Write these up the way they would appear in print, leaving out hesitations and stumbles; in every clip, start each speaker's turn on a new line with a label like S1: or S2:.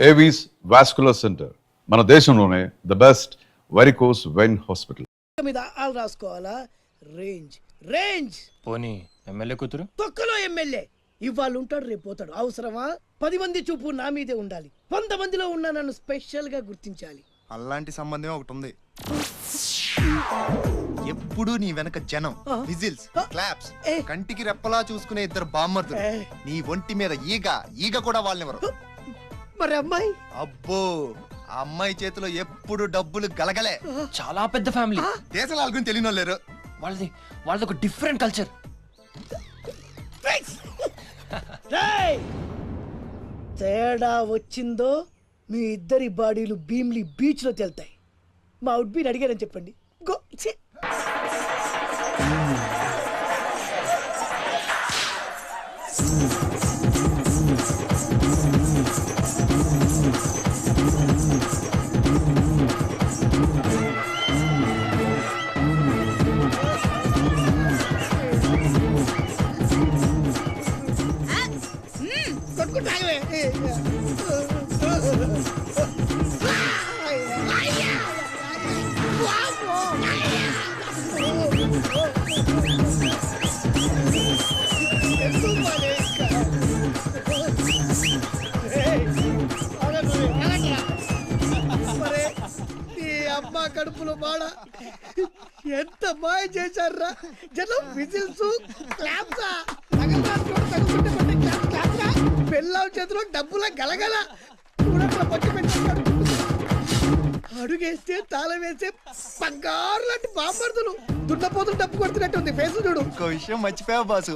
S1: Avis vascular centre, మన దేశంలోనే the best varicose vein hospital.
S2: మీద ఆల్ రాసుకోవాలా? Range range.
S3: పోనీ ఎమ్మెల్యే కూతురు
S2: తొక్కలో ఎమ్మెల్యే ఇవాళ ఉంటాడు, రేపు పోతాడు. అవసరమా? 10 మంది చూపు నా మీదే ఉండాలి. 100 మందిలో ఉన్న నన్ను స్పెషల్ గా గుర్తించాలి.
S4: అలాంటి సంబంధం ఒకటి ఉంది. ఎప్పుడు నీ వెనక జనం, విజిల్స్, క్లాప్స్, కంటికి రెప్పలా చూసుకునే ఇద్దరు బామ్మర్దులు. నీ ఒంటి మీద ఈగ కూడా వాళ్ళెవరు.
S2: మరి అమ్మాయి?
S4: అబ్బో, ఆ అమ్మాయి చేతిలో ఎప్పుడు డబ్బులు గలగలే.
S3: చాలా పెద్ద ఫ్యామిలీ.
S4: దేశాల గురించి తెలియని లేరు.
S3: వాళ్ళది ఒక డిఫరెంట్ కల్చర్.
S2: తేడా వచ్చిందో మీ ఇద్దరి బాడీలు భీమ్లీ బీచ్ లో తేలుతాయి. మా ఉడ్బీని అడిగారని చెప్పండి. గో. అమ్మ కడుపులో బాడ ఎంత మాయ చేశారా జనం. విజిల్స్, క్లాప్సా, పెళ్ళాం చేతిలో డబ్బుల గలగల. అడుగేస్తే తాళం వేసే బంగారు లాంటి బాంబర్దులు. దున్నపోతులు డబ్బు కొడుతున్నట్టు ఉంది ఫేస్ చూడు.
S4: ఇంకో విషయం మర్చిపోయావు బాసు,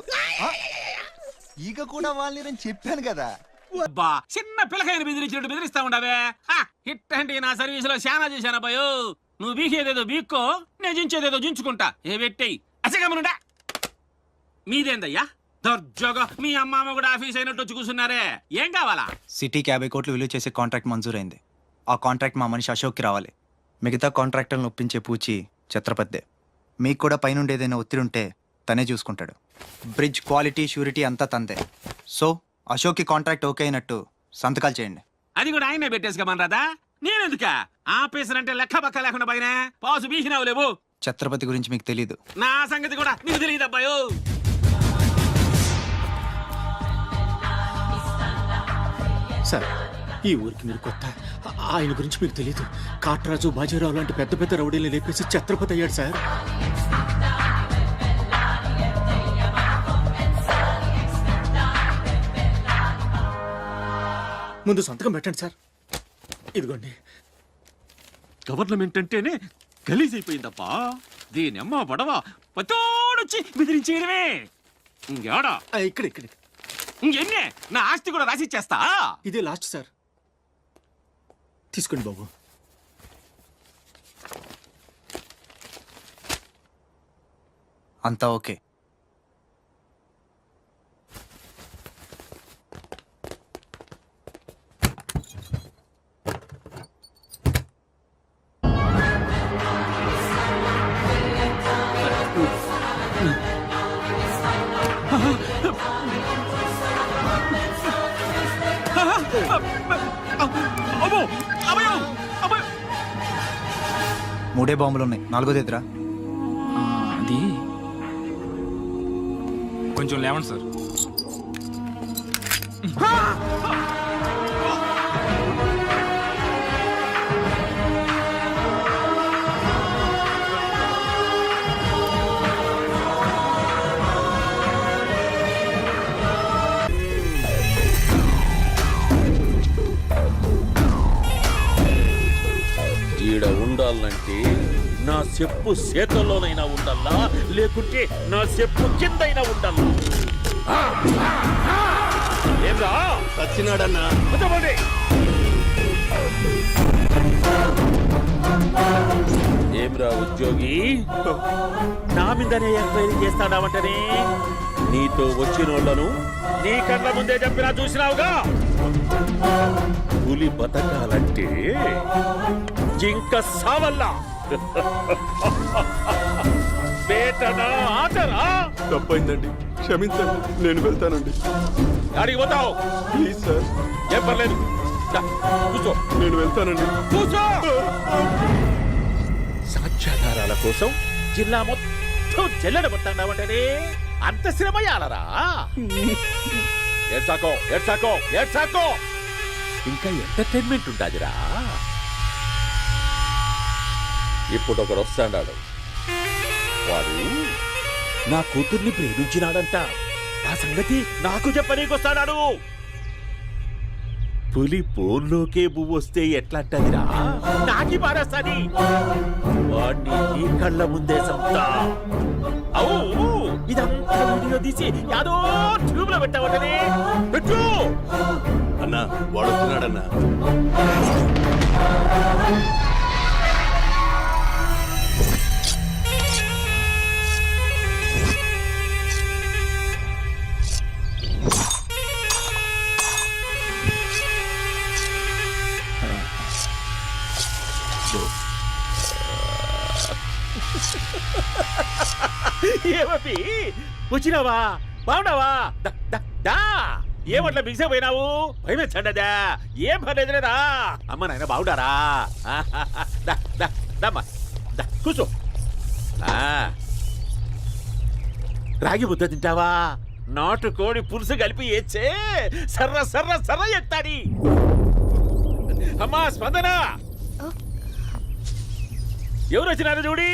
S4: ఈగ కూడా వాళ్ళని చెప్పాను కదా.
S5: చిన్న పిల్లకాయని బెదిరించినట్టు బెదిరిస్తా ఉండవే. హిట్ అంటే నా సర్వీస్ లో శానా చేశాను అబ్బాయో. నువ్వు బీకేదేదో బీక్కో, నేను జించేదేదో జించుకుంటా. ఏ పెట్టేయి అసగమనుండా. మీదేందయ్యా దర్జాగా మీ అమ్మ కూడా ఆఫీస్ అయినట్టు వచ్చి కూర్చున్నారే. ఏం కావాలా?
S6: సిటీకి 50 కోట్లు విలువ చేసే కాంట్రాక్ట్ మంజూరైంది. ఆ కాంట్రాక్ట్ మా మనిషి అశోక్కి రావాలి. మిగతా కాంట్రాక్టర్లను ఒప్పించే పూచి ఛత్రపతిదే. మీకు కూడా పైనుండి ఏదైనా ఒత్తిడి ఉంటే తనే చూసుకుంటాడు. బ్రిడ్జ్ క్వాలిటీ, షూరిటీ అంతా తందే. సో అశోక్కి కాంట్రాక్ట్ ఓకే అయినట్టు సంతకాలు చేయండి.
S5: అది కూడా ఆయనే పెట్టేసుకోమనరాదా? నేనెందుక? ఆఫీసర్ అంటే లెక్క పక్క లేకుండా పైన పాసు బీసినావు లేవు.
S6: ఛత్రపతి గురించి మీకు తెలీదు.
S5: నా సంగతి కూడా నీకు తెలియదు అబ్బాయో.
S7: సార్, ఈ ఊరికి మీరు కొత్త. ఆయన గురించి మీకు తెలీదు. కాట్రాజు, బాజీరావు లాంటి పెద్ద పెద్ద రౌడీలు లేపేసి ఛత్రపతి అయ్యాడు సార్. ముందు సంతకం పెట్టండి సార్. ఇదిగోండి.
S5: గవర్నమెంట్ అంటేనే గలీజ్ అయిపోయిందప్పా. దీని అమ్మ పడవ పతోడొచ్చి బెదిరించేయడమే. ఇంకేడా
S7: ఇక్కడ
S5: ఇంకెన్నే నా ఆస్తి కూడా రాసిచ్చేస్తా.
S7: ఇదే లాస్ట్ సార్. తీసుకోండి బాబు.
S6: అంతా ఓకే. మూడే బాంబులు ఉన్నాయి, 4ది ఎదురా.
S3: అది కొంచెం లేవండి సార్.
S8: ఈడ ఉండాలంటే నా చెప్పు చేతల్లోనైనా ఉండాలా, లేకుంటే నా చెప్పు కిందైనా ఉండాలా. ఏమ్రా సచ్చినాడన్నా? ఏమ్రా ఉద్యోగి, నా మీదనే ఎంక్వైరీ చేస్తాడావంటనే? నీతో వచ్చిన వాళ్ళను నీ కళ్ళ ముందే చెప్పినా చూసినావుగా. పులి బతకాలంటే జింక సావల్లా. బేటనా ఆటరా?
S7: తప్పైందండి, క్షమించండి. నేను వెళ్తానండి.
S8: అడిగి పోతావు?
S7: Please sir.
S8: ఏం పర్లేదు, దా, కూర్చో.
S7: నేను వెళ్తానండి.
S8: కూర్చో. సాక్ష్యాధారాల కోసం జిల్లా మొత్తం చెల్లడబట్టావంటే అంత శ్రమయాలరా? ఏడ్సాకో ఏడ్సాకో ఏడ్సాకో, ఇంకా ఎంటర్టైన్మెంట్ ఉండాదిరా. ఇప్పుడు ఒకడు వస్తాడాడు, వాడు నా కూతుర్ని ప్రేమించినాడంట. ఆ సంగతి నాకు చెప్పనీకొస్తాడాడు. పులి పోన్లోకే పువ్వు వస్తే ఎట్లాంటదిరా? నాకి పారేస్తాది. వాడిని నీ కళ్ళ ముందే సంతా. అవు ఇదంతా వీడియో తీసి యాదో ట్యూబ్ లో పెట్టావటనే. పెట్టు
S7: అన్నా వాడుతున్నాడన్నా.
S8: ఏమపి వచ్చినావా? బాగున్నావా? దా ఏమట్లా బిగిసిపోయినావు? భయమేచ్చండదా? ఏం పర్లేదులేదా? అమ్మ నాయన బాగుండారా? దమ్మా కూర్చో. రాగి ముద్ద తింటావా? నాటు కోడి పులుసు కలిపి ఏచ్చే సర్ర సర్ర సర్ర ఎత్తాడి. అమ్మా స్పందన, ఎవరు వచ్చినారు చూడి.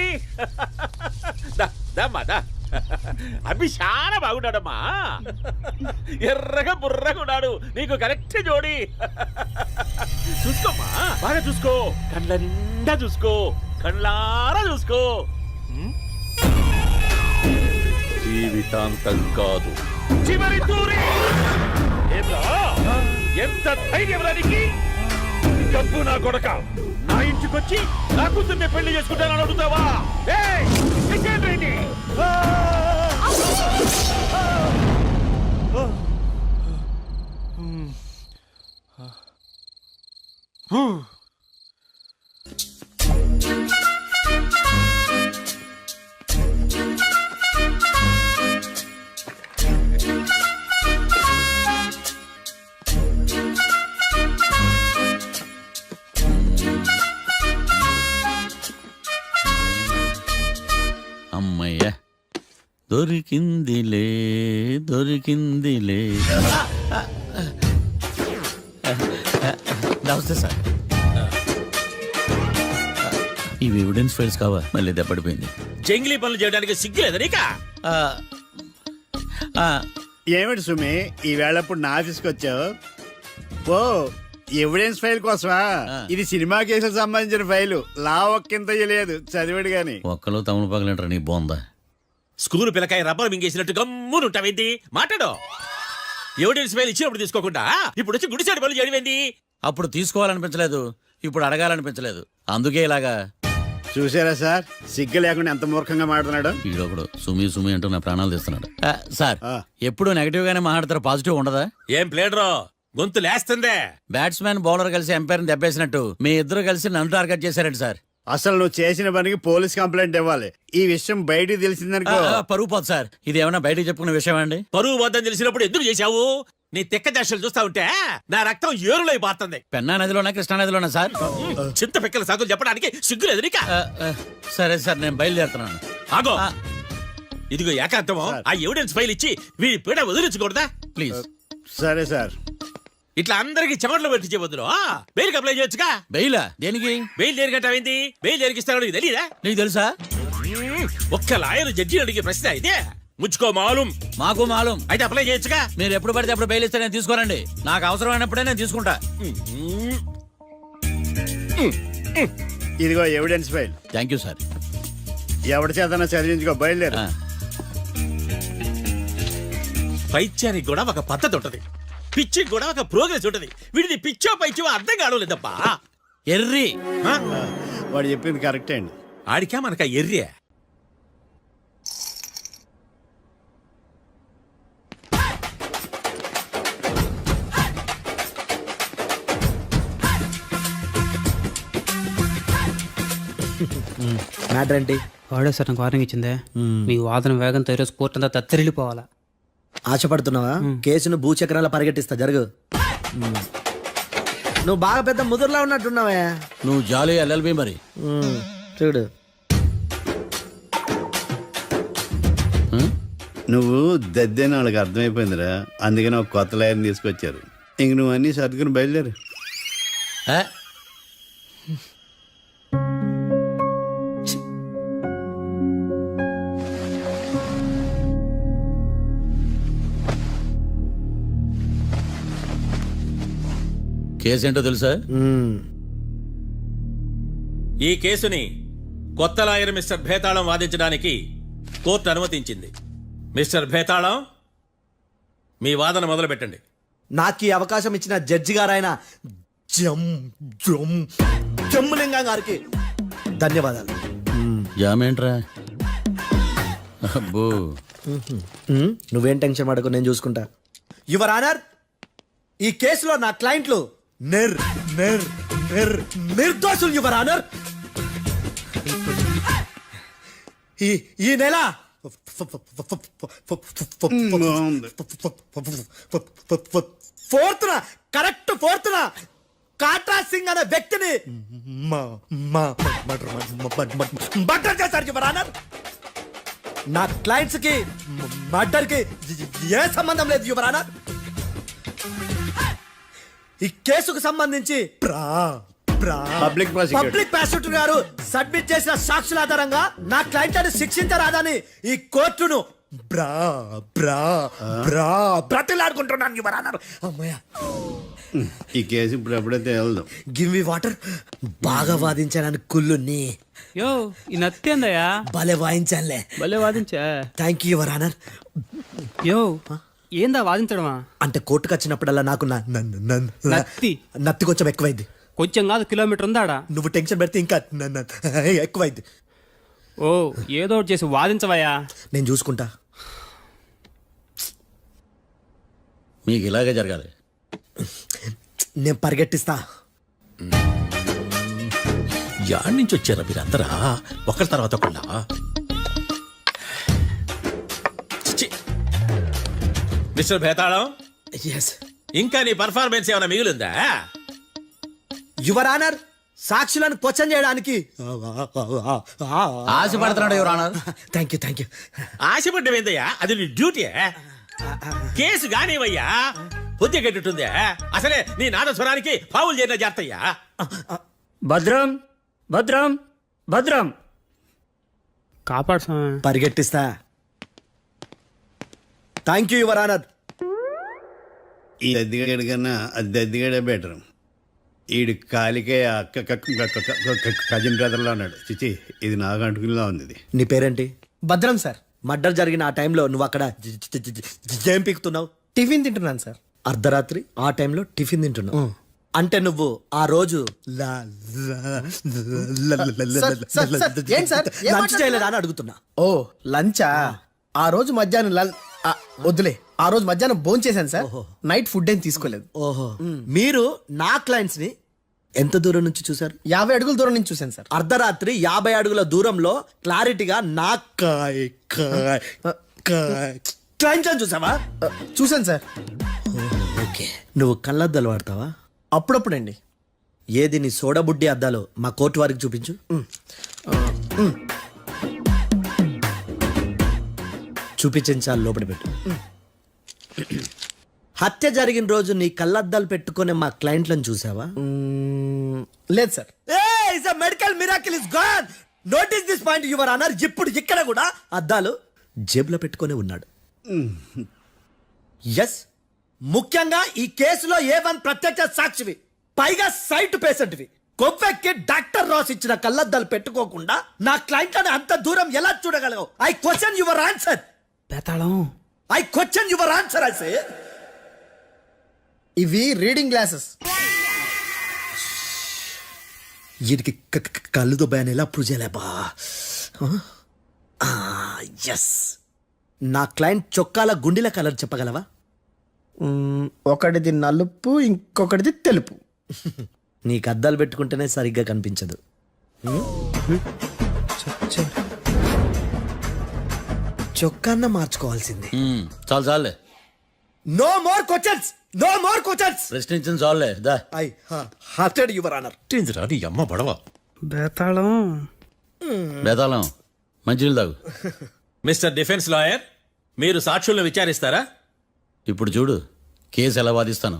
S8: దమ్మా దా. అభి చాలా బాగున్నాడమ్మా. ఎర్రగా బుర్రగా ఉన్నాడు. నీకు కరెక్ట్ జోడి. చూసుకోమ్మా, బాగా చూసుకో. కండ్ల నిండా చూసుకో, కండ్లారా చూసుకో. జీవితాంతం కాదు, చివరి తూరి. ఎంత ధైర్యం రానికి? డబ్బు నా కొడక నా ఇంటికొచ్చి నా కూతుర్ని పెళ్లి చేసుకుంటానని అడుగుతావా?
S5: అమ్మయ్య, దొరికిందిలే దొరికిందిలే. నమస్తే సార్. ఇవి ఎవిడెన్స్ ఫైల్స్ కావా? మళ్ళీ దెబ్బడిపోయింది. జంగిలీ పనులు చేయడానికి సిగ్గులేదు నీకా?
S9: ఏమిటి సుమి ఈ వేళప్పుడు నా ఆఫీస్కి వచ్చావు? ఓ ఎవిడెన్స్ ఫైల్ కోసమా? ఇది సినిమా కేసులకు సంబంధించిన ఫైలు. లా ఒక్కింత లేదు, చదివాడు గాని.
S5: ఒక్కలో తమను పగలంటారు నీ బోందా. School పిల్లకాయ rubber మింగేసినట్టు గమ్మునుంటావేంది? మాట్లాడు. ఎవిడెన్స్ ఫైల్ ఇచ్చినప్పుడు తీసుకోకుండా ఇప్పుడు వచ్చి గుడిసాడు పనులు చేయడమేంది? అప్పుడు తీసుకోవాలనిపించలేదు, ఇప్పుడు అడగాలనిపించలేదు, అందుకే ఇలాగా.
S9: చూసారా సార్, సిగ్గు లేకుండా ఎంత మూర్ఖంగా మాట్లాడుతున్నాడు.
S5: ఈడొకడు సుమి సుమి అంటూ నా ప్రాణాలు తీస్తున్నాడు. సార్, ఎప్పుడు నెగటివ్ గానే మాట్లాడతారు, పాజిటివ్ ఉండదా? ఏం ప్లేడరో గొంతు లేస్తుందే. బ్యాట్స్మెన్ బౌలర్ కలిసి ఎంపైర్ దెబ్బేసినట్టు మీ ఇద్దరు కలిసి నన్ను టార్గెట్ చేశారండి సార్.
S9: అసలు నువ్వు చేసిన పనికి పోలీస్ కంప్లైంట్ ఇవ్వాలి. ఈ విషయం బయటికి తెలిసిందనుకో
S5: పరువు పోదు సార్. ఇది ఏమైనా బయటకు చెప్పుకున్న విషయం అండి? పరువు పోద్దని తెలిసినప్పుడు ఎందుకు చేశావు? నీ తెక్క దశలు చూస్తా ఉంటే నా రక్తం ఏరులై పారుతుంది. పెన్నా నదిలోనా కృష్ణా నదిలోనా సార్? చింత పిక్కల సాగులు చెప్పడానికి సిగ్గులేదు నీక? సరే సార్, నేను బయలుదేరుతున్నాను. ఆగో, ఇదిగో ఏకాంతమో ఆ ఎవిడెన్స్ ఫైల్ ఇచ్చి వీడి పీడ వదిలించకూడదా ప్లీజ్?
S9: సరే సార్.
S5: ఇట్లా అందరికి చెమటలు పెట్టించే బదులు బెయిల్కి అప్లై చేయొచ్చుగా. బెయిలా? దేనికి? బెయిల్ దేనికంటావేంది? బెయిల్ దేనికిస్తారో నీకు తెలియదా? నీకు తెలుసా? ఒక్క లాయర్ జడ్జి అడిగే ప్రశ్న అయితే ముచ్చుకో మాలూం. మాకు మాలూం అయితే అప్లై చేయొచ్చుగా. మీరు ఎప్పుడు పడితే అప్పుడు బెయిల్ ఇస్తే నేను తీసుకోరండి. నాకు అవసరమైనప్పుడే నేను తీసుకుంటా.
S9: ఇదిగో evidence file.
S5: Thank you sir.
S9: ఎవరి చేతనా చదివించుకో, బయలుదేరు.
S5: పైత్యానికి కూడా ఒక పద్ధతి ఉంటది, పిచ్చికి కూడా ఒక ప్రోగ్రెస్ ఉంటది. వీడిది పిచ్చో పైచో అర్థం కావలేదప్పా. ఎర్రి
S9: వాడు చెప్పింది కరెక్టే అండి.
S5: ఆడికా మనక ఎర్రి.
S10: మ్యాటర్ ఏంటి? వాడే సార్ నాకు వార్నింగ్ ఇచ్చిందే. మీ వాదన వేగంతో ఈరోజు కోర్టు అంతా తత్తరిల్లిపోవాలా.
S11: ఆశపడుతున్నావా? కేసును భూచక్రాల పరిగెట్టిస్తా, జరుగు.
S2: నువ్వు బాగా పెద్ద ముదురులా ఉన్నట్టున్నావే.
S8: నువ్వు జాలి ఎల్ఎల్బి మరి.
S2: చూడు
S9: నువ్వు దద్దని వాళ్ళకి అర్థమైపోయిందిరా, అందుకని ఒక కొత్త లాయర్ని తీసుకొచ్చారు. ఇంక నువ్వు అన్నీ సర్దుకుని బయలుదేరు.
S8: ఏ? కేసు ఏంటో తెలుసా?
S5: ఈ కేసుని కొత్త లాయర్ మిస్టర్ భేతాళం వాదించడానికి కోర్టు అనుమతించింది. మిస్టర్ భేతాళం, మీ వాదన మొదలు పెట్టండి.
S2: నాకు ఈ అవకాశం ఇచ్చిన జడ్జి గారైన జమ్ములింగం గారికి ధన్యవాదాలు.
S8: జామేంట్రా? అబ్బో,
S2: నువ్వేం టెన్షన్ పడకు, నేను చూసుకుంటా. యువర్ ఆనర్, ఈ కేసులో నా క్లయింట్లు నిర్దోషులు యువర్ ఆనర్. ఈ నెల ఫోర్త్న కాట్రా సింగ్ అనే వ్యక్తిని మర్డర్ చేశారు యువర్ ఆనర్. నా క్లయింట్స్ కి మర్డర్ కి ఏ సంబంధం లేదు యువర్ ఆనర్. ఈ కేసుకు సంబంధించి
S9: పబ్లిక్
S2: ప్రాసిక్యూటర్ గారు సబ్మిట్ చేసిన సాక్షుల ఆధారంగా నా క్లయింట్ అని శిక్షించరాదని ఈ కోర్టును బ్రతిలాడుకుంటున్నాను యువర్ ఆనర్. అమ్మయ్య,
S9: ఈ కేసు ఇప్పుడు ఎప్పుడైతే వెళ్దాం.
S2: Give me water. బాగా వాదించానని కుళ్ళుని
S10: యో ఈ నత్తేందయ్యా,
S2: భలే వాయించానులే.
S10: భలే వాదించా.
S2: Thank you your honour.
S10: యో ఏందా వాదించడమా?
S2: అంటే కోర్టుకు వచ్చినప్పుడల్లా నాకు నత్తి కొంచెం ఎక్కువైంది.
S10: కొంచెం కాదు, కిలోమీటర్ ఉందాడా.
S2: నువ్వు టెన్షన్ పెడితే ఇంకా ఎక్కువైంది.
S10: ఓ ఏదో ఒకటి చేసి వాదించవయ్యా.
S2: నేను చూసుకుంటా.
S8: మీకు ఇలాగే జరగాలి.
S2: నేను పరిగెట్టిస్తా.
S8: యాడ్ నుంచి వచ్చారా మీరందరా ఒకరి తర్వాత ఒకళ్ళ?
S5: మిస్టర్ భేతాళం,
S2: ఎస్
S5: ఇంకా నీ పర్ఫార్మెన్స్ ఏమైనా మిగిలిందా?
S2: యువర్ ఆనర్, సాక్షులను క్వశ్చన్ చేయడానికి
S8: ఆశపడుతున్నాడు యువర్ ఆనర్.
S2: Thank you.
S5: ఆశపడ్డమేందయ్యా, అది నీ డ్యూటీ. కేసు గానివయ్యా, బుద్ధి గట్టుందే. అసలే నీ నాదస్వరానికి పావులు చేరిన జాతయ్యా.
S10: భద్రం భద్రం భద్రం కాపాడు స్వామి.
S2: పరిగెట్టిస్తా. Thank you your honour.
S9: ఈ దద్దిగాడి కన్నా అది దద్దిగాడే బెటర్. ఈడు కాలికే కజిన్ బ్రదర్లో అన్నాడు. చిచి, ఇది నాకు అంటుకునిలా ఉంది. ఇది
S2: నీ పేరేంటి? భద్రం సార్. మర్డర్ జరిగిన ఆ టైంలో నువ్వు అక్కడ ఏం పీకుతున్నావు? టిఫిన్ తింటున్నాను సార్. అర్ధరాత్రి ఆ టైంలో టిఫిన్ తింటున్నావు అంటే నువ్వు ఆ రోజు లంచ్ చేయలేదా అని అడుగుతున్నా.
S11: ఓ లంచా? ఆ రోజు మధ్యాహ్నం వద్దులే, ఆ రోజు మధ్యాహ్నం భోంచేశాను సార్. నైట్ ఫుడ్ ఏం తీసుకోలేదు.
S2: ఓహో, మీరు నా క్లయింట్స్ ని ఎంత దూరం నుంచి చూసారు?
S11: 50 అడుగుల దూరం నుంచి చూశాను సార్.
S2: అర్ధరాత్రి 50 అడుగుల దూరంలో క్లారిటీగా నా క్లయింట్స్ అని చూసావా?
S11: చూశాను సార్.
S2: ఓకే, నువ్వు కళ్ళద్దాలు వాడతావా?
S11: అప్పుడప్పుడండి.
S2: ఏది నీ సోడబుడ్డి అద్దాలు మా కోర్టు వారికి చూపించు. చూపించాలి, లోపల పెట్టు. హత్య జరిగిన రోజు నీ కళ్ళద్దాలు పెట్టుకునే మా క్లయింట్లను చూసావా?
S11: లేదు sir.
S2: Medical miracle is gone. Notice this point your honour. ఇప్పుడు ఇక్కడ కూడా అద్దాలు జేబులో పెట్టుకొని ఉన్నాడు. ఎస్, ముఖ్యంగా ఈ కేసులో A1 ప్రత్యక్ష సాక్షివి, పైగా సైట్ పేషెంట్వి. కొవ్వెక్కి డాక్టర్ రాస్ ఇచ్చిన కళ్ళద్దాలు పెట్టుకోకుండా నా క్లయింట్ అని అంత దూరం ఎలా చూడగలవు? I question your answer.
S10: బేతాళం,
S2: I question your answer. I say
S11: ఇవి రీడింగ్ గ్లాసెస్.
S2: వీటికి కళ్ళు దుబ్బాయని ఎలా ప్రూవ్ చేయలేబా? ఎస్, నా క్లయింట్ చొక్కాల గుండెల కలర్ చెప్పగలవా?
S11: ఒకటిది నలుపు, ఇంకొకటిది తెలుపు.
S2: నీకు అద్దాలు పెట్టుకుంటేనే సరిగ్గా కనిపించదు. చొక్కాన్న మార్చుకోవాల్సింది.
S8: చాలు చాలే.
S2: No more questions, no more questions.
S7: ప్రశ్నించిన చాలే దా
S2: ఐ హార్టెడ్ యువర్ ఆనర్.
S8: ఏంటిరా నీ అమ్మ పడవ
S10: బేతాళం.
S7: బేతాళం మంచినీళ్ళు తాగు.
S8: మిస్టర్ డిఫెన్స్ లాయర్, మీరు సాక్షులను విచారిస్తారా?
S7: ఇప్పుడు చూడు కేసు ఎలా వాదిస్తాను.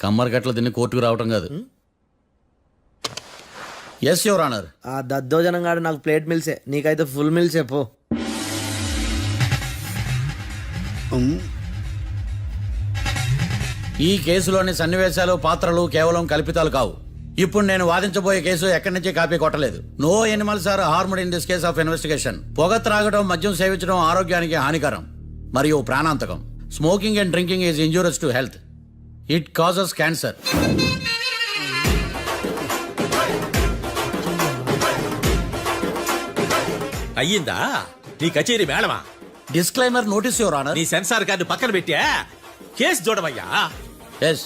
S7: కమ్మరి గట్ల తిని కోర్టుకు రావటం కాదు. Yes your honour.
S11: ఆ దద్దోజనం గాడు నాకు ప్లేట్ మిల్సే, నీకైతే ఫుల్ మిల్సే పో.
S7: ఈ కేసులోని సన్నివేశాలు పాత్రలు కేవలం కల్పితాలు కావు. ఇప్పుడు నేను వాదించబోయే కేసు ఎక్కడి నుంచి కాపీ కొట్టలేదు. No animals are harmed in this case of investigation. పొగ త్రాగడం, మద్యం సేవించడం ఆరోగ్యానికి హానికరం మరియు ప్రాణాంతకం. Smoking and drinking is injurious to health. It causes cancer.
S8: అయ్యిందా నీ కచేరీ మేడమా?
S7: Disclaimer notice your honour.
S8: నీ సెన్సార్ కార్డు పక్కన పెట్టా కేసు చూడమయ్యా.
S7: Yes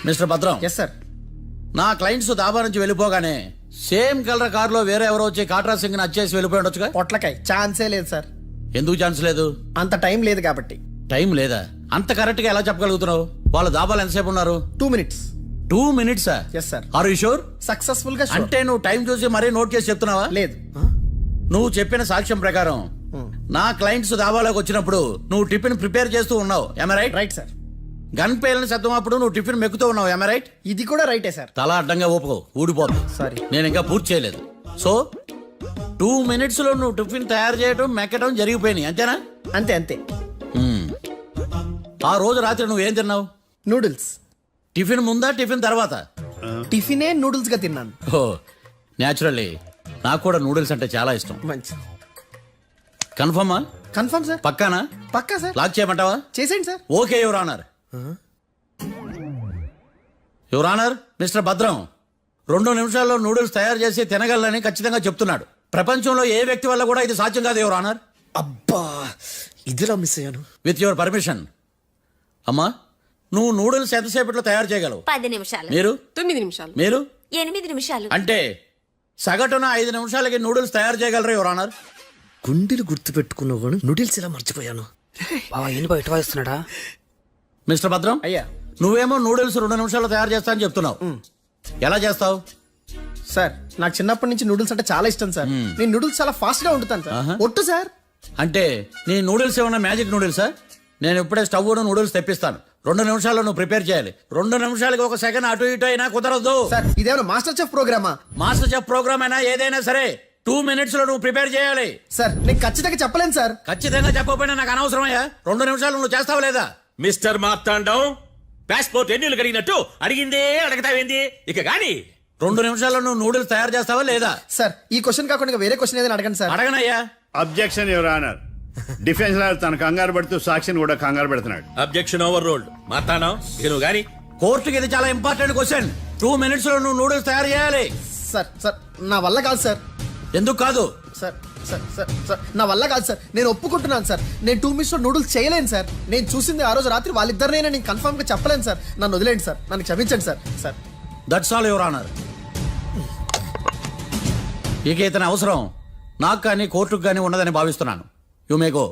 S7: mister Bhadram.
S11: Yes sir.
S7: నా క్లయింట్స్ దాబా నుంచి వెళ్ళిపోగానే సేమ్ కలర్ కారులో వేరే ఎవరో వచ్చి కాట్రా సింగ్ వచ్చేసి వెళ్ళిపోయి ఉండొచ్చుగా.
S11: పొట్లకాయ ఛాన్సే లేదు సార్.
S7: ఎందుకు ఛాన్స్ లేదు?
S11: అంత టైం లేదు కాబట్టి.
S7: టైం లేదా? అంత కరెక్ట్ గా ఎలా చెప్పగలుగుతున్నావు? వాళ్ళ దాబాలు ఎంతసేపు ఉన్నారు?
S11: 2 minutes.
S7: 2 minutes?
S11: Yes sir.
S7: Are you sure?
S11: Successful గా sure.
S7: అంటే నువ్వు టైం చూసి మరీ నోట్ చేసి చెప్తున్నావా?
S11: లేదు.
S7: నువ్వు చెప్పిన సాక్ష్యం ప్రకారం నా క్లయింట్స్ దాబాలోకి వచ్చినప్పుడు నువ్వు టిఫిన్ ప్రిపేర్ చేస్తూ ఉన్నావు. రైట్?
S11: Right sir.
S7: గన్ పేలిన శబ్దం అప్పుడు నువ్వు టిఫిన్ మెక్కుతూ ఉన్నావు. రైట్?
S11: ఇది కూడా రైటే సార్.
S7: తల అడ్డంగా ఊపుకో, ఊడిపోదు.
S11: సారీ.
S7: నేను ఇంకా పూర్తి చేయలేదు. సో 2 minutes లో నువ్వు టిఫిన్ తయారు చేయడం, మెక్కడం జరిగిపోయినాయి, అంతేనా?
S11: అంతే అంతే.
S7: ఆ రోజు రాత్రి నువ్వేం తిన్నావు?
S11: నూడిల్స్.
S7: టిఫిన్ ముందా, టిఫిన్ తర్వాత?
S11: టిఫినే నూడిల్స్ గా తిన్నాను.
S7: ఓ న్యాచురల్లీ నాకు కూడా నూడిల్స్ అంటే చాలా ఇష్టం.
S11: మంచి.
S7: కన్ఫర్మా?
S11: Confirm sir.
S7: పక్కానా?
S11: పక్కా సార్.
S7: లాక్ చేయమంటావా?
S11: చేసేయండి sir.
S7: Okay your honour. Your honour, mister Bhadram 2 నిమిషాల్లో నూడిల్స్ తయారు చేసి తినగలని ఖచ్చితంగా చెప్తున్నాడు. ప్రపంచంలో ఏ వ్యక్తి వల్ల కూడా ఇది సాధ్యం కాదు యువర్ ఆనర్.
S11: అబ్బా ఇదిలా మిస్ అయ్యాను.
S7: With your permission. అమ్మా, నువ్వు నూడిల్స్ ఎంతసేపట్లో తయారు చేయగలవు?
S12: 10 నిమిషాలు.
S7: మీరు?
S12: 9 నిమిషాలు.
S7: మీరు?
S12: 8 నిమిషాలు.
S7: అంటే సగటున 5 నిమిషాలకి నూడిల్స్ తయారు చేయగలరు యువర్ ఆనర్.
S11: గుండెలు గుర్తు పెట్టుకున్నావు కానీ నూడిల్స్ ఇలా మర్చిపోయాను.
S10: బావా ఏంటి బయట వాయిస్తున్నాడా?
S7: మిస్టర్ భద్రం,
S11: అయ్యా.
S7: నువ్వేమో నూడిల్స్ 2 నిమిషాల్లో తయారు చేస్తా అని చెప్తున్నావు. ఎలా చేస్తావు?
S11: సార్ నాకు చిన్నప్పటి నుంచి నూడిల్స్ అంటే చాలా ఇష్టం సార్. నేను నూడిల్స్ చాలా ఫాస్ట్ గా వండుతాను సార్. ఒట్టు సార్.
S7: అంటే నీ నూడిల్స్ ఏమన్నా మ్యాజిక్ నూడిల్సా? నేను ఇప్పుడే స్టవ్ నూడిల్స్ తెప్పిస్తాను. 2 నిమిషాల్లో నువ్వు ప్రిపేర్ చేయాలి. 2 నిమిషాలకి 1 సెకండ్ అటు ఇటు అయినా కుదరదు.
S11: సార్ ఇదేమైనా మాస్టర్ చెఫ్ ప్రోగ్రామా?
S7: మాస్టర్ చెఫ్ ప్రోగ్రామ్ అయినా ఏదైనా సరే 2 minutes లో నువ్వు ప్రిపేర్ చేయాలి.
S11: సార్ నేను ఖచ్చితంగా చెప్పలేను సార్.
S7: ఖచ్చితంగా చెప్పకపోయినా నాకు అనవసరమయ్యా. 2 నిమిషాలు నువ్వు చేస్తావా లేదా?
S8: మిస్టర్ మార్తాండం, పాస్పోర్ట్ ఎన్నిళ్ళు కడిగినట్టు అడిగిందే అడగతావేంది? ఇక గాని
S7: 2 నిమిషాల్లో నువ్వు నూడిల్స్ తయారు చేస్తావా లేదా?
S11: సార్ ఈ క్వశ్చన్ కాకుండా ఇంకా వేరే క్వశ్చన్ ఏదైనా అడగండి సార్.
S7: అడగనయ్యా.
S9: Objection your honour. Defence lawyer తన కంగారు పడుతూ సాక్షిని కూడా కంగారు పెడుతున్నాడు.
S8: Objection over ruled. మార్తాండం, ఇక నువ్వు గాని.
S7: కోర్టుకి ఇది చాలా ఇంపార్టెంట్ క్వశ్చన్. 2 minutes లో నువ్వు నూడిల్స్ తయారు చేయాలి.
S11: సార్ సార్ నా వల్ల కాదు సార్.
S7: ఎందుకు కాదు?
S11: సార్ సార్ సార్ సార్ నా వల్ల కాదు సార్. నేను ఒప్పుకుంటున్నాను సార్. నేను 2 minutes లో నూడిల్స్ చేయలేను సార్. నేను చూసింది ఆ రోజు రాత్రి వాళ్ళిద్దరినే నేను కన్ఫర్మ్ గా చెప్పలేను సార్. నన్ను వదిలేండి సార్. నన్ను క్షమించండి sir. Sir
S7: that's all your honour. ఇక ఇతని అవసరం నాకు కానీ కోర్టుకు కానీ ఉన్నదని భావిస్తున్నాను. You may go.